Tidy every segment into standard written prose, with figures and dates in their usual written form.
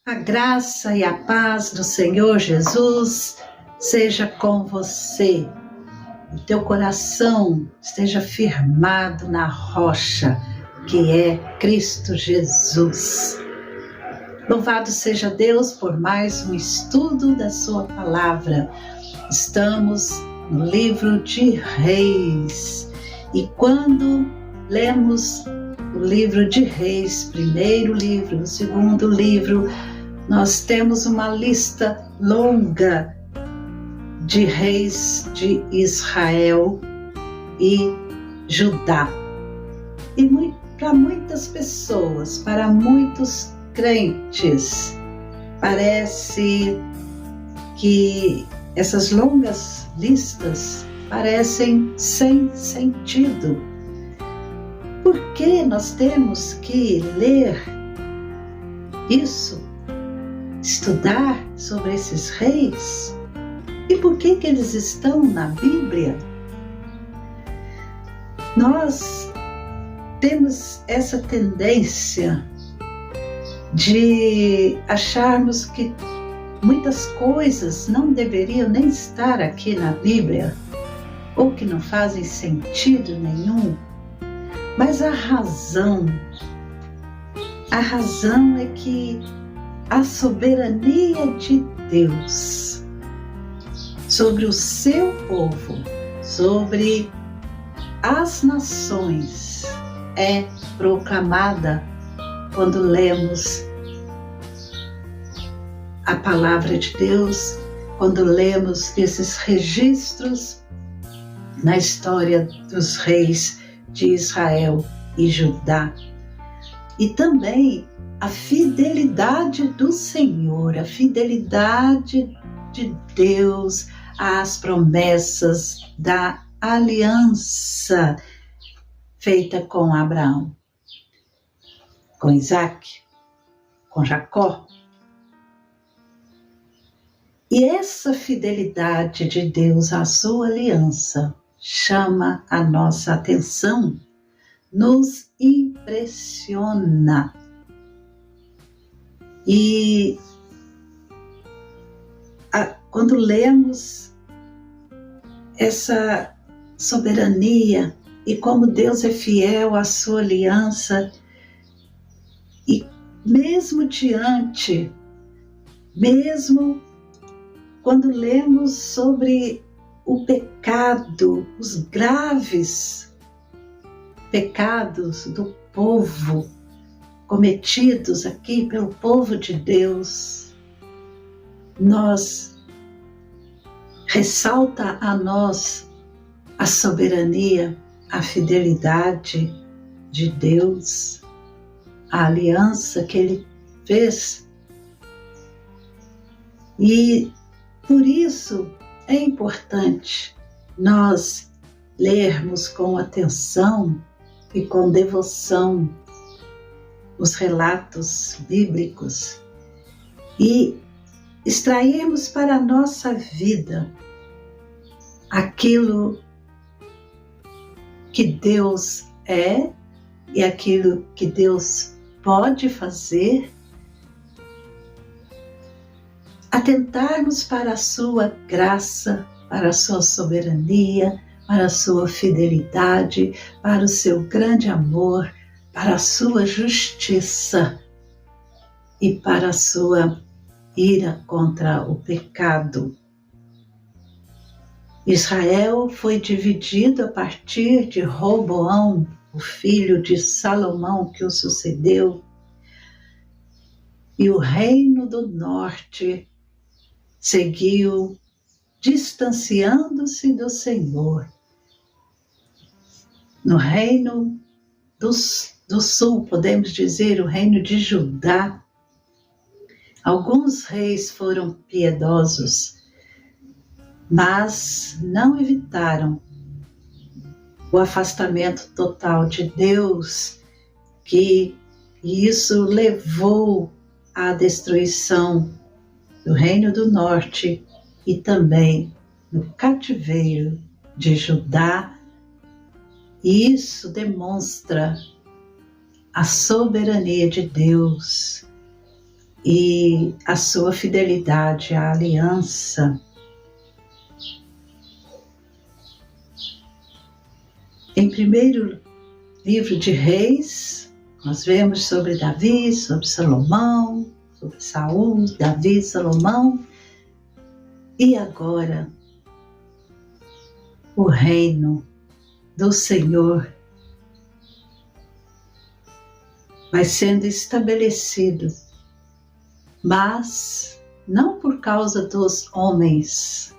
A graça e a paz do Senhor Jesus seja com você. O teu coração esteja firmado na rocha, que é Cristo Jesus. Louvado seja Deus por mais um estudo da sua palavra. Estamos no livro de Reis. E quando lemos o livro de Reis, primeiro livro, o segundo livro, nós temos uma lista longa de reis de Israel e Judá. E para muitas pessoas, para muitos crentes, parece que essas longas listas parecem sem sentido. Por que nós temos que ler isso? Estudar sobre esses reis? E por que eles estão na Bíblia? Nós temos essa tendência de acharmos que muitas coisas não deveriam nem estar aqui na Bíblia, ou que não fazem sentido nenhum. Mas a razão é que a soberania de Deus sobre o seu povo, sobre as nações, é proclamada quando lemos a palavra de Deus, quando lemos esses registros na história dos reis de Israel e Judá. E também a fidelidade do Senhor, a fidelidade de Deus às promessas da aliança feita com Abraão, com Isaac, com Jacó. E essa fidelidade de Deus à sua aliança chama a nossa atenção, nos impressiona. E quando lemos essa soberania e como Deus é fiel à sua aliança, e mesmo quando lemos sobre o pecado, os graves pecados do povo, cometidos aqui pelo povo de Deus, ressalta a nós a soberania, a fidelidade de Deus, a aliança que Ele fez. E por isso é importante nós lermos com atenção e com devoção os relatos bíblicos e extrairmos para a nossa vida aquilo que Deus é e aquilo que Deus pode fazer, atentarmos para a sua graça, para a sua soberania, para a sua fidelidade, para o seu grande amor, para a sua justiça e para a sua ira contra o pecado. Israel foi dividido a partir de Roboão, o filho de Salomão que o sucedeu, e o reino do norte seguiu distanciando-se do Senhor. No reino do sul, podemos dizer, o reino de Judá, alguns reis foram piedosos, mas não evitaram o afastamento total de Deus, e isso levou à destruição do reino do norte e também no cativeiro de Judá. E isso demonstra a soberania de Deus, e a sua fidelidade à aliança. Em primeiro livro de Reis, nós vemos sobre Davi, sobre Salomão, sobre Saul, Davi, Salomão, e agora o reino do Senhor vai sendo estabelecido, mas não por causa dos homens,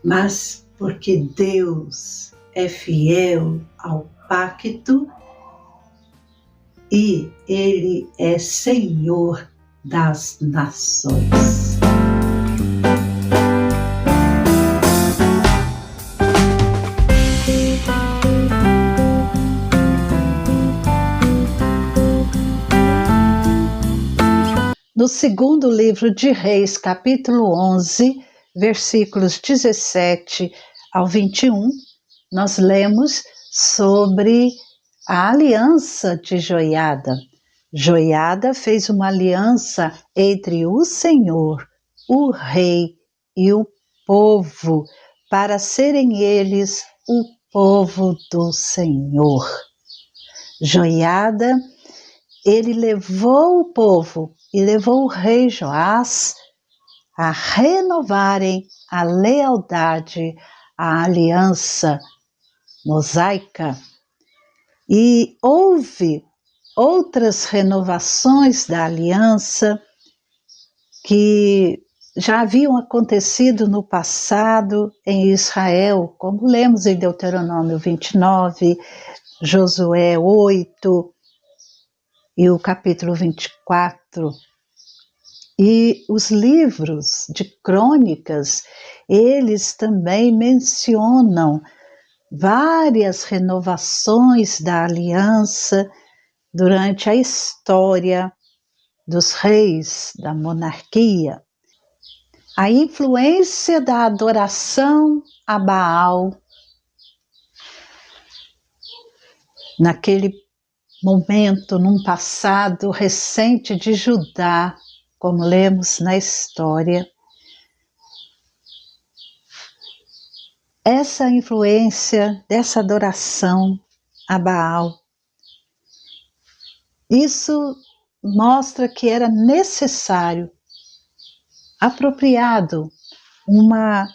mas porque Deus é fiel ao pacto e Ele é Senhor das nações. No segundo livro de Reis, capítulo 11, versículos 17 ao 21, nós lemos sobre a aliança de Joiada. Joiada fez uma aliança entre o Senhor, o rei e o povo, para serem eles o povo do Senhor. Joiada, ele levou o povo e levou o rei Joás a renovarem a lealdade, a aliança mosaica. E houve outras renovações da aliança que já haviam acontecido no passado em Israel, como lemos em Deuteronômio 29, Josué 8 e o capítulo 24. E os livros de crônicas, eles também mencionam várias renovações da aliança durante a história dos reis, da monarquia. A influência da adoração a Baal naquele momento, num passado recente de Judá, como lemos na história, essa influência dessa adoração a Baal, isso mostra que era necessário, apropriado, uma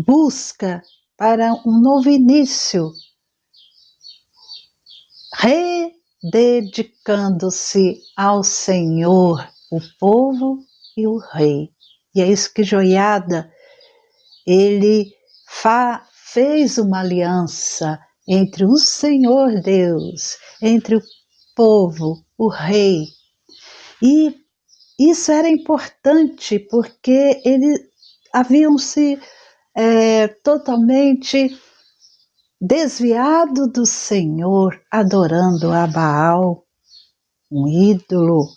busca para um novo início, rededicando-se ao Senhor, o povo e o rei. E é isso que Joiada, ele fez uma aliança entre o Senhor Deus, entre o povo, o rei. E isso era importante porque eles haviam se totalmente desviado do Senhor, adorando a Baal, um ídolo,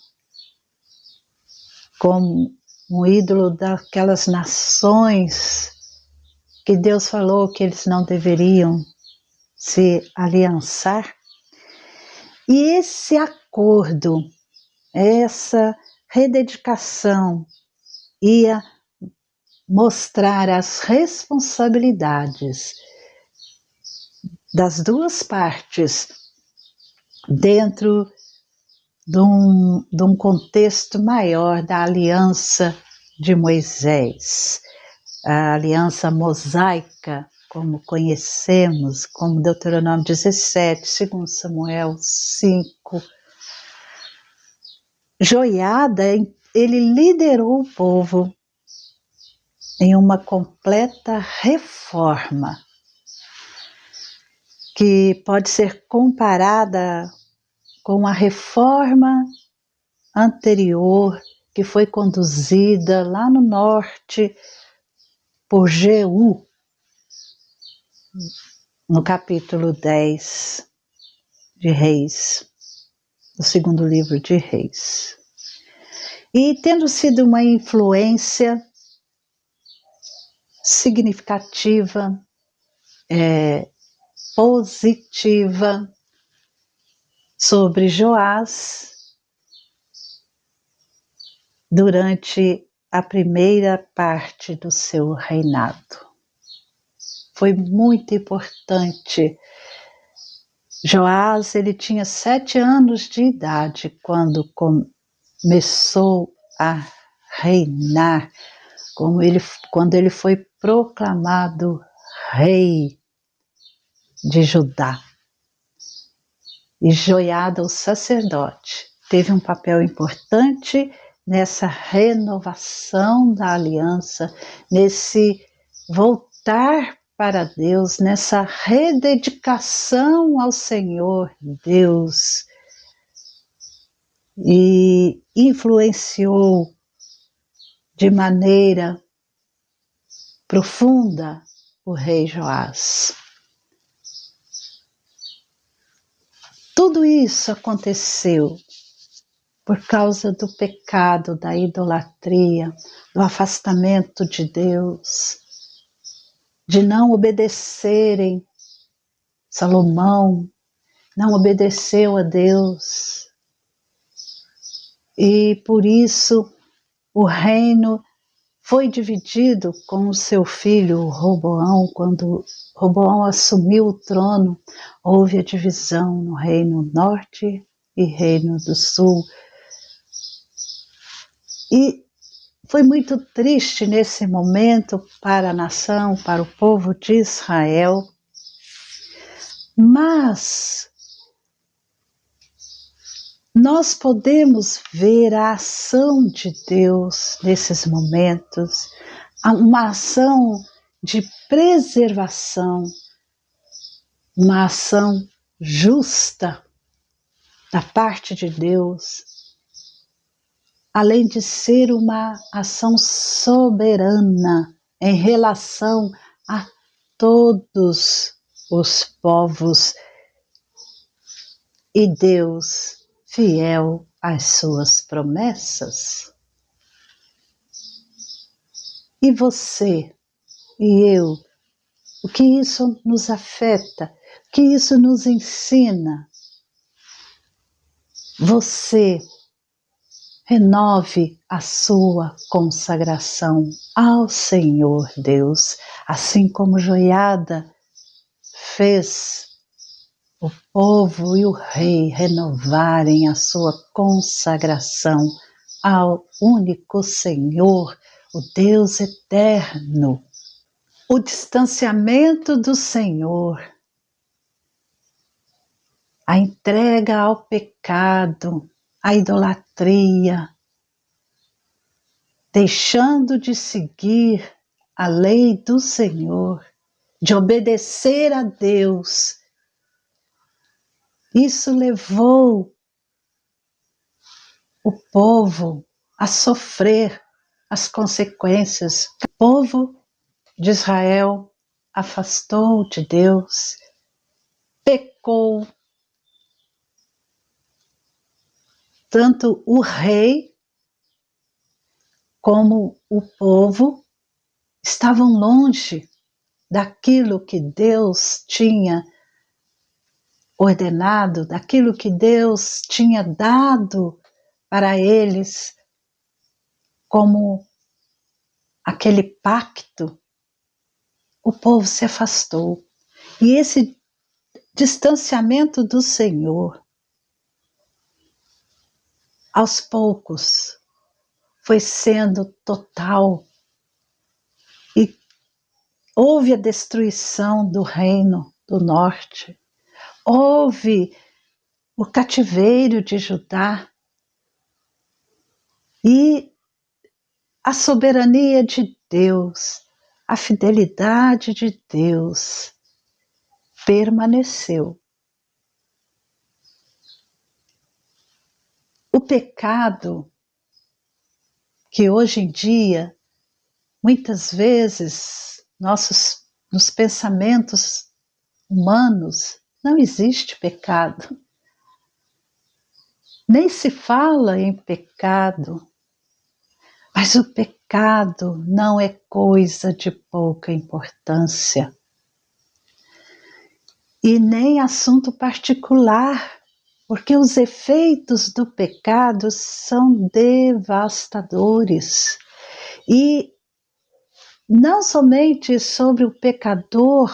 como um ídolo daquelas nações que Deus falou que eles não deveriam se aliançar. E esse acordo, essa rededicação ia mostrar as responsabilidades das duas partes dentro de um contexto maior da aliança de Moisés, a aliança mosaica, como conhecemos, como Deuteronômio 17, 2 Samuel 5. Joiada, ele liderou o povo em uma completa reforma, que pode ser comparada com a reforma anterior que foi conduzida lá no norte por Jeú, no capítulo 10 de Reis, no segundo livro de Reis. E tendo sido uma influência significativa, positiva sobre Joás, durante a primeira parte do seu reinado. Foi muito importante. Joás, ele tinha 7 anos de idade quando começou a reinar, quando ele foi proclamado rei de Judá. E Joiada, o sacerdote, teve um papel importante nessa renovação da aliança, nesse voltar para Deus, nessa rededicação ao Senhor Deus, e influenciou de maneira profunda o rei Joás. Tudo isso aconteceu por causa do pecado, da idolatria, do afastamento de Deus, de não obedecerem. Salomão não obedeceu a Deus, e por isso o reino foi dividido com o seu filho Roboão. Quando Roboão assumiu o trono, houve a divisão no reino norte e reino do sul. E foi muito triste nesse momento para a nação, para o povo de Israel. Mas nós podemos ver a ação de Deus nesses momentos, uma ação de preservação, uma ação justa da parte de Deus, além de ser uma ação soberana em relação a todos os povos, e Deus fiel às suas promessas. E você e eu, o que isso nos afeta, o que isso nos ensina? Você renove a sua consagração ao Senhor Deus, assim como Joiada fez o povo e o rei renovarem a sua consagração ao único Senhor, o Deus eterno. O distanciamento do Senhor, a entrega ao pecado, à idolatria, deixando de seguir a lei do Senhor, de obedecer a Deus. Isso levou o povo a sofrer as consequências. O povo de Israel afastou de Deus, pecou. Tanto o rei como o povo estavam longe daquilo que Deus tinha ordenado, daquilo que Deus tinha dado para eles como aquele pacto. O povo se afastou. E esse distanciamento do Senhor, aos poucos, foi sendo total. E houve a destruição do reino do norte. Houve o cativeiro de Judá. E a soberania de Deus, a fidelidade de Deus permaneceu. O pecado, que hoje em dia, muitas vezes, nos pensamentos humanos, não existe pecado. Nem se fala em pecado. Mas o pecado não é coisa de pouca importância. E nem assunto particular porque os efeitos do pecado são devastadores. E não somente sobre o pecador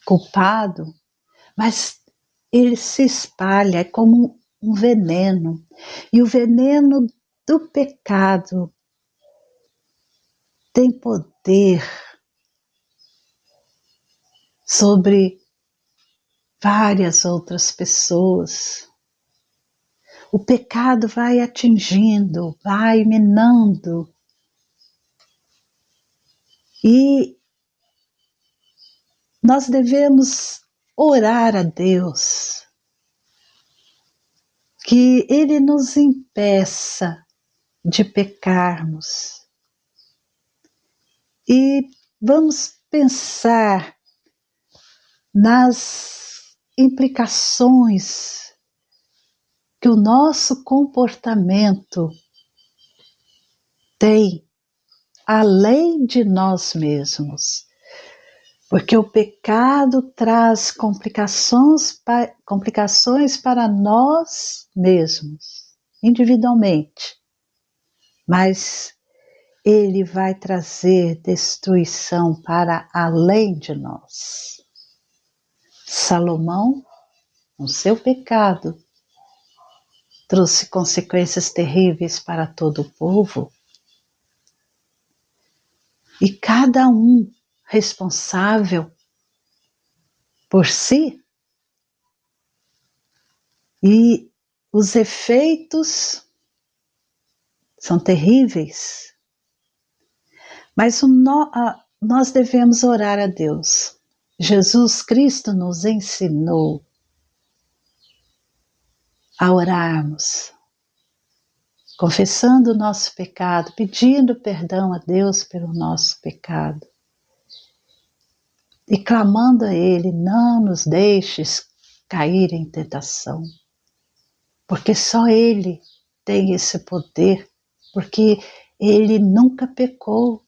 culpado, mas ele se espalha, é como um veneno. E o veneno do pecado tem poder sobre várias outras pessoas. O pecado vai atingindo, vai minando. E nós devemos orar a Deus que Ele nos impeça de pecarmos. E vamos pensar nas implicações que o nosso comportamento tem além de nós mesmos. Porque o pecado traz complicações para nós mesmos, individualmente. Mas ele vai trazer destruição para além de nós. Salomão, no seu pecado, trouxe consequências terríveis para todo o povo. E cada um responsável por si. E os efeitos são terríveis. Mas nós devemos orar a Deus. Jesus Cristo nos ensinou a orarmos, confessando o nosso pecado, pedindo perdão a Deus pelo nosso pecado. E clamando a Ele, não nos deixes cair em tentação. Porque só Ele tem esse poder, porque Ele nunca pecou.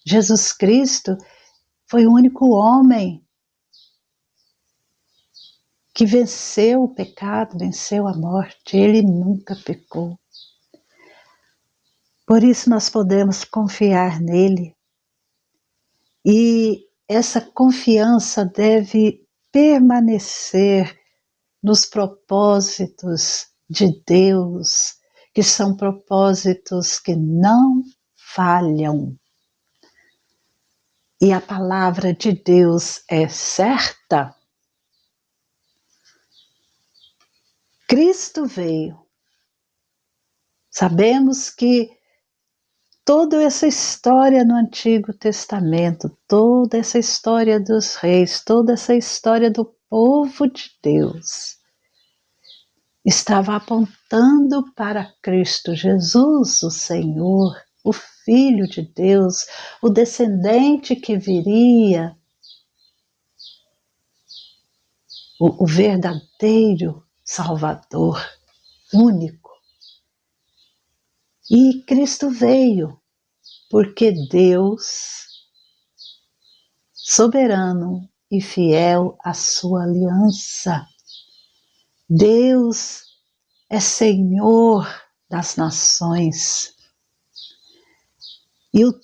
Jesus Cristo foi o único homem que venceu o pecado, venceu a morte. Ele nunca pecou. Por isso nós podemos confiar nele. E essa confiança deve permanecer nos propósitos de Deus, que são propósitos que não falham. E a palavra de Deus é certa. Cristo veio. Sabemos que toda essa história no Antigo Testamento, toda essa história dos reis, toda essa história do povo de Deus, estava apontando para Cristo Jesus, o Senhor, o Filho de Deus, o descendente que viria, o verdadeiro Salvador, único. E Cristo veio, porque Deus, soberano e fiel à sua aliança, Deus é Senhor das nações. E o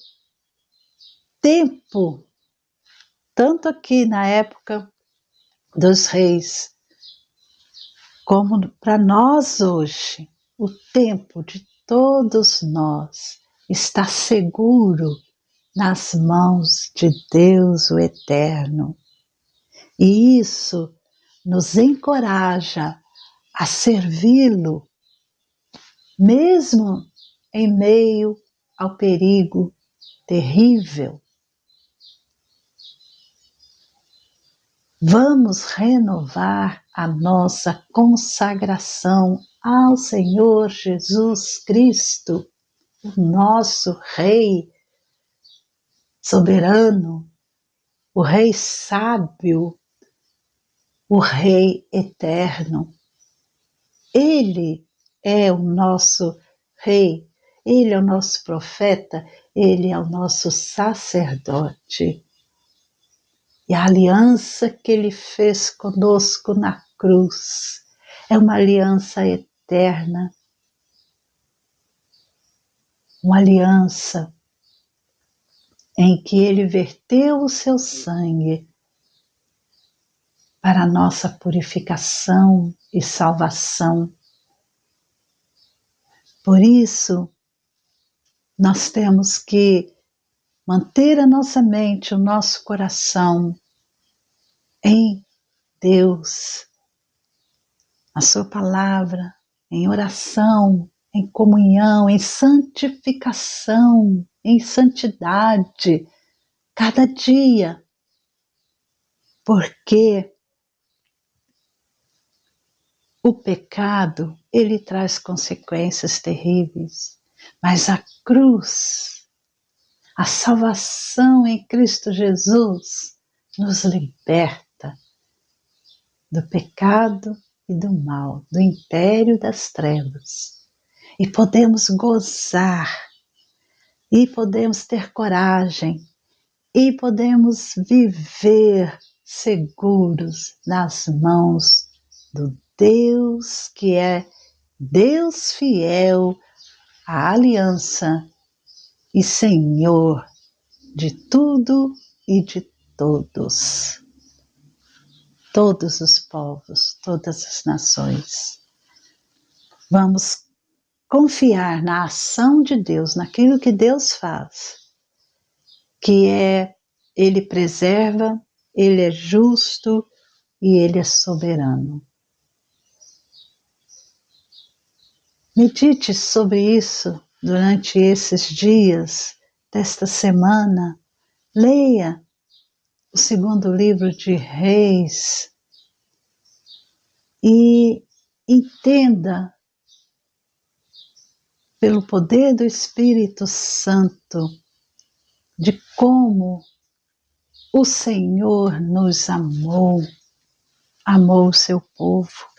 tempo, tanto aqui na época dos reis, como para nós hoje, o tempo de todos nós está seguro nas mãos de Deus o Eterno. E isso nos encoraja a servi-lo, mesmo em meio ao perigo terrível. Vamos renovar a nossa consagração ao Senhor Jesus Cristo, o nosso Rei soberano, o Rei sábio, o Rei eterno. Ele é o nosso Rei, Ele é o nosso profeta, Ele é o nosso sacerdote. E a aliança que Ele fez conosco na cruz. É uma aliança eterna, uma aliança em que Ele verteu o seu sangue para a nossa purificação e salvação. Por isso, nós temos que manter a nossa mente, o nosso coração em Deus, a sua palavra, em oração, em comunhão, em santificação, em santidade, cada dia, porque o pecado, ele traz consequências terríveis, mas a cruz, a salvação em Cristo Jesus, nos liberta do pecado e do mal, do império das trevas. E podemos gozar, e podemos ter coragem, e podemos viver seguros nas mãos do Deus que é Deus fiel à aliança e Senhor de tudo e de todos. Todos os povos, todas as nações. Vamos confiar na ação de Deus, naquilo que Deus faz, que é Ele preserva, Ele é justo e Ele é soberano. Medite sobre isso durante esses dias desta semana. Leia o segundo livro de Reis e entenda, pelo poder do Espírito Santo, de como o Senhor nos amou o seu povo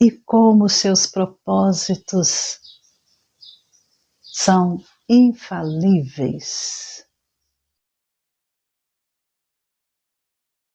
e como seus propósitos são infalíveis.